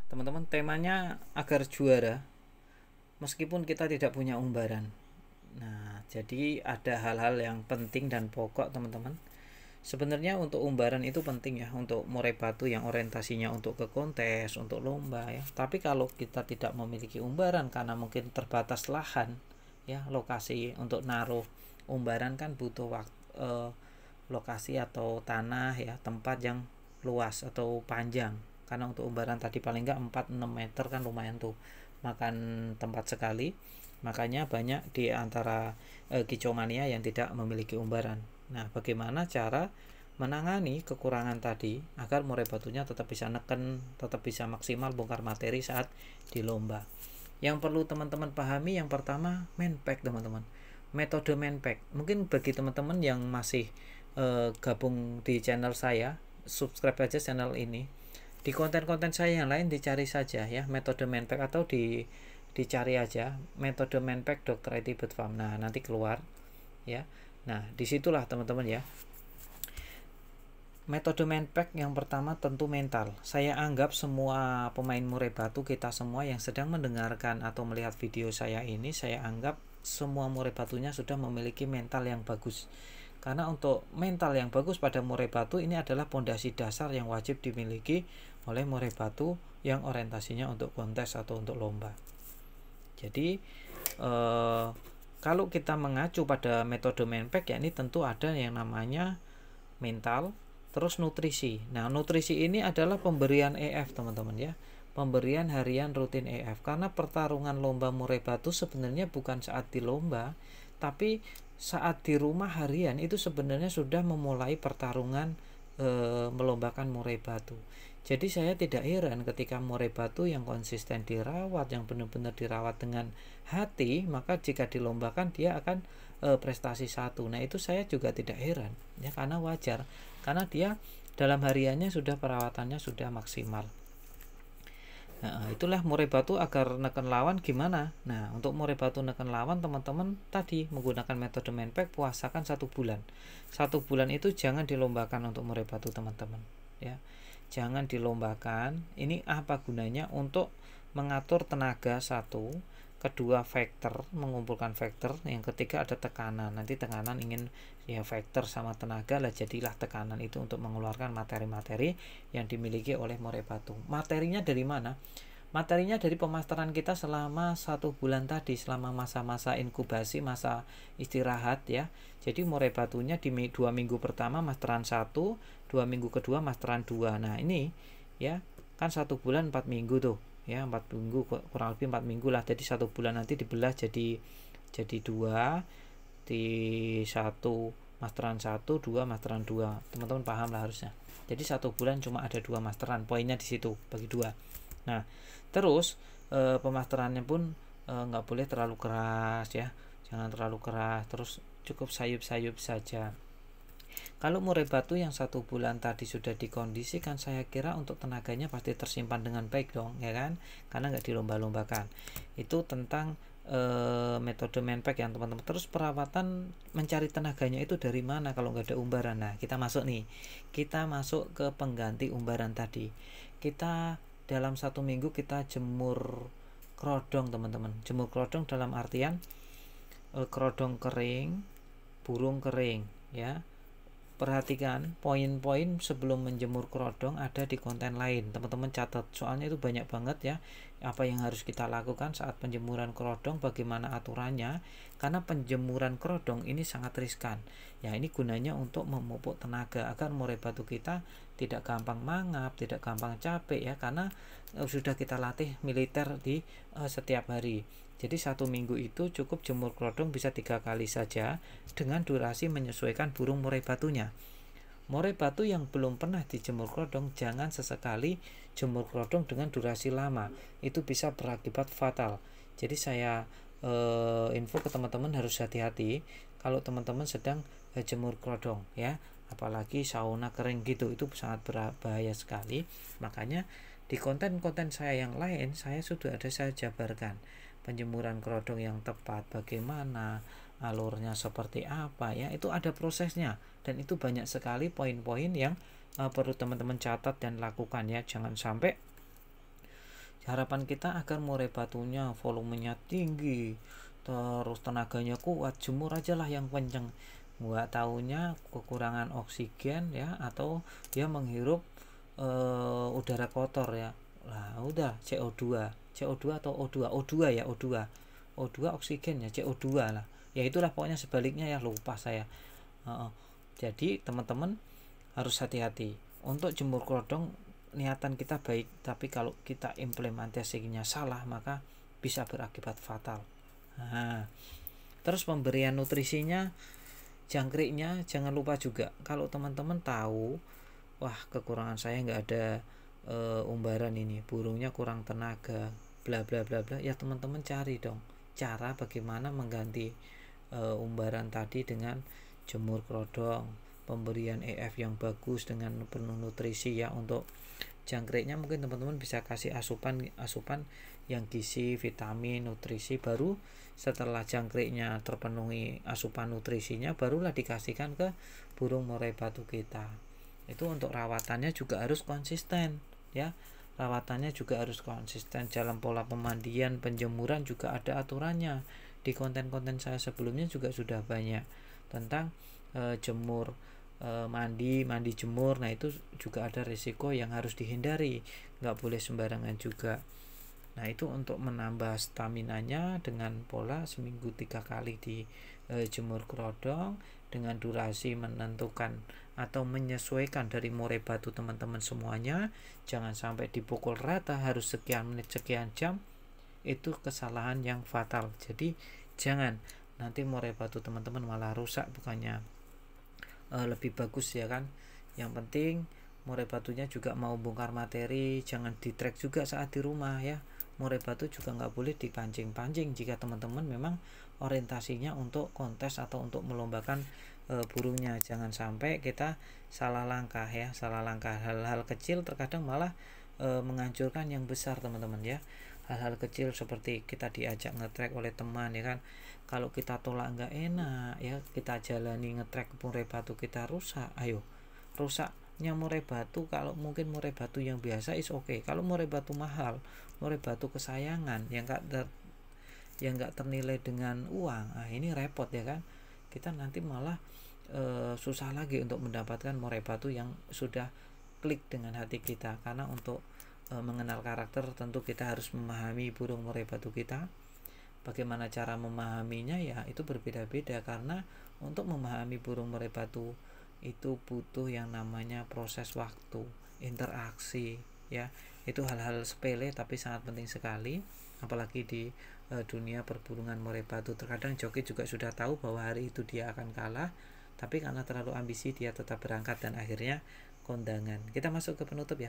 teman-teman, temanya agar juara meskipun kita tidak punya umbaran. Nah, jadi ada hal-hal yang penting dan pokok, teman-teman. Sebenarnya untuk umbaran itu penting ya, untuk murai batu yang orientasinya untuk ke kontes, untuk lomba ya. Tapi kalau kita tidak memiliki umbaran karena mungkin terbatas lahan ya, lokasi untuk naruh umbaran kan butuh lokasi atau tanah ya, tempat yang luas atau panjang. Karena untuk umbaran tadi paling enggak 4-6 meter kan lumayan tuh, makan tempat sekali. Makanya banyak di antara kicomania yang tidak memiliki umbaran. Nah, bagaimana cara menangani kekurangan tadi agar murai batunya tetap bisa neken, tetap bisa maksimal bongkar materi saat di lomba? Yang perlu teman-teman pahami yang pertama main pack, teman-teman. Metode main pack. Mungkin bagi teman-teman yang masih gabung di channel saya, subscribe aja channel ini. Di konten-konten saya yang lain dicari saja ya metode main pack, atau dicari aja metode main pack Dr. IT Bird Farm. Nah, nanti keluar ya. Nah, disitulah teman-teman ya. Metode main pack yang pertama tentu mental. Saya anggap semua pemain murai batu, kita semua yang sedang mendengarkan atau melihat video saya ini, saya anggap semua murai batunya sudah memiliki mental yang bagus. Karena untuk mental yang bagus pada murai batu ini adalah pondasi dasar yang wajib dimiliki oleh murai batu yang orientasinya untuk kontes atau untuk lomba. Jadi kalau kita mengacu pada metode main pack, ya ini tentu ada yang namanya mental, terus nutrisi. Nah, nutrisi ini adalah pemberian EF, teman-teman ya. Pemberian harian rutin EF. Karena pertarungan lomba murai batu sebenarnya bukan saat di lomba, tapi saat di rumah harian itu sebenarnya sudah memulai pertarungan melombakan murai batu. Jadi saya tidak heran ketika murai batu yang konsisten dirawat, yang benar-benar dirawat dengan hati, maka jika dilombakan dia akan prestasi satu. Nah, itu saya juga tidak heran ya, karena wajar, karena dia dalam hariannya sudah perawatannya sudah maksimal. Nah, itulah murai batu agar neken lawan gimana. Nah, untuk murai batu neken lawan, teman-teman tadi menggunakan metode main pack, puasakan 1 bulan. 1 bulan itu jangan dilombakan untuk murai batu, teman-teman ya. Jangan dilombakan. Ini apa gunanya? Untuk mengatur tenaga satu, kedua vektor, mengumpulkan vektor, yang ketiga ada tekanan. Nanti tekanan ingin ya vektor sama tenaga lah, jadilah tekanan itu untuk mengeluarkan materi-materi yang dimiliki oleh murai batu. Materinya dari mana? Materinya dari pemasteran kita selama 1 bulan tadi, selama masa-masa inkubasi, masa istirahat ya. Jadi murai batunya di 2 minggu pertama masteran 1, 2 minggu kedua masteran 2. Nah, ini ya kan 1 bulan 4 minggu tuh ya, 4 minggu kurang lebih 4 minggu lah. Jadi 1 bulan nanti dibelah jadi 2, di 1 masteran 1, 2 masteran 2. Teman-teman paham lah harusnya. Jadi 1 bulan cuma ada 2 masteran, poinnya di situ, bagi 2. Nah, terus pemasterannya pun nggak boleh terlalu keras ya, jangan terlalu keras, terus cukup sayup-sayup saja. Kalau murai batu yang 1 bulan tadi sudah dikondisikan, saya kira untuk tenaganya pasti tersimpan dengan baik dong ya kan, karena nggak dilomba-lombakan. Itu tentang metode main pack yang teman-teman. Terus perawatan, mencari tenaganya itu dari mana kalau nggak ada umbaran? Nah, kita masuk ke pengganti umbaran tadi. Kita dalam 1 minggu kita jemur kerodong, teman-teman. Jemur kerodong dalam artian kerodong kering, burung kering ya. Perhatikan poin-poin sebelum menjemur kerodong ada di konten lain, teman-teman catat, soalnya itu banyak banget ya apa yang harus kita lakukan saat penjemuran kerodong, bagaimana aturannya, karena penjemuran kerodong ini sangat riskan ya. Ini gunanya untuk memupuk tenaga agar murai batu kita tidak gampang mangap, tidak gampang capek ya, karena sudah kita latih militer di setiap hari. Jadi 1 minggu itu cukup jemur kerodong bisa 3 kali saja, dengan durasi menyesuaikan burung murai batunya. Murai batu yang belum pernah dijemur kerodong, jangan sesekali jemur kerodong dengan durasi lama, itu bisa berakibat fatal. Jadi saya info ke teman-teman harus hati-hati kalau teman-teman sedang jemur kerodong ya, apalagi sauna kering gitu, itu sangat berbahaya sekali. Makanya di konten-konten saya yang lain saya sudah ada saya jabarkan penjemuran kerodong yang tepat, bagaimana alurnya seperti apa ya, itu ada prosesnya, dan itu banyak sekali poin-poin yang perlu teman-teman catat dan lakukan ya. Jangan sampai harapan kita agar murai batunya volumenya tinggi, terus tenaganya kuat, jemur aja lah yang kenceng. Nggak taunya kekurangan oksigen ya, atau dia menghirup udara kotor ya. Lah udah CO2 atau O2 ya, O2 oksigen ya, CO2 lah ya, itulah pokoknya sebaliknya ya, lupa saya. Jadi teman-teman harus hati-hati untuk jemur kerodong. Niatan kita baik, tapi kalau kita implementasinya salah maka bisa berakibat fatal. Terus pemberian nutrisinya, jangkriknya jangan lupa juga. Kalau teman-teman tahu, wah kekurangan saya nggak ada umbaran ini, burungnya kurang tenaga, bla bla bla bla, ya teman-teman cari dong cara bagaimana mengganti umbaran tadi dengan jemur kerodong, pemberian EF yang bagus dengan penuh nutrisi ya. Untuk jangkriknya mungkin teman-teman bisa kasih asupan yang gizi, vitamin, nutrisi, baru setelah jangkriknya terpenuhi asupan nutrisinya barulah dikasihkan ke burung murai batu kita. Itu untuk rawatannya juga harus konsisten ya, rawatannya juga harus konsisten. Dalam pola pemandian, penjemuran juga ada aturannya. Di konten-konten saya sebelumnya juga sudah banyak tentang jemur, mandi jemur. Nah itu juga ada risiko yang harus dihindari, nggak boleh sembarangan juga. Nah itu untuk menambah staminanya dengan pola seminggu 3 kali di jemur kerodong, dengan durasi menentukan atau menyesuaikan dari murai batu teman-teman semuanya. Jangan sampai dipukul rata harus sekian menit sekian jam, itu kesalahan yang fatal. Jadi jangan, nanti murai batu teman-teman malah rusak, bukannya lebih bagus ya kan. Yang penting murai batunya juga mau bongkar materi, jangan di track juga saat di rumah ya. Murai batu juga nggak boleh dipancing-pancing jika teman-teman memang orientasinya untuk kontes atau untuk melombakan burungnya. Jangan sampai kita salah langkah ya, salah langkah. Hal-hal kecil terkadang malah menghancurkan yang besar teman-teman ya. Hal-hal kecil seperti kita diajak ngetrek oleh teman ya kan, kalau kita tolak nggak enak ya, kita jalani ngetrek murai batu kita rusak, ayo rusaknya murai batu. Kalau mungkin murai batu yang biasa is oke. Kalau murai batu mahal, murai batu kesayangan yang nggak ternilai dengan uang, ini repot ya kan. Kita nanti malah susah lagi untuk mendapatkan murai batu yang sudah klik dengan hati kita. Karena untuk mengenal karakter tentu kita harus memahami burung murai batu kita. Bagaimana cara memahaminya ya itu berbeda-beda, karena untuk memahami burung murai batu itu butuh yang namanya proses waktu, interaksi ya. Itu hal-hal sepele tapi sangat penting sekali, apalagi di dunia perburungan murai batu. Terkadang joki juga sudah tahu bahwa hari itu dia akan kalah, tapi karena terlalu ambisi dia tetap berangkat dan akhirnya kondangan. Kita masuk ke penutup ya.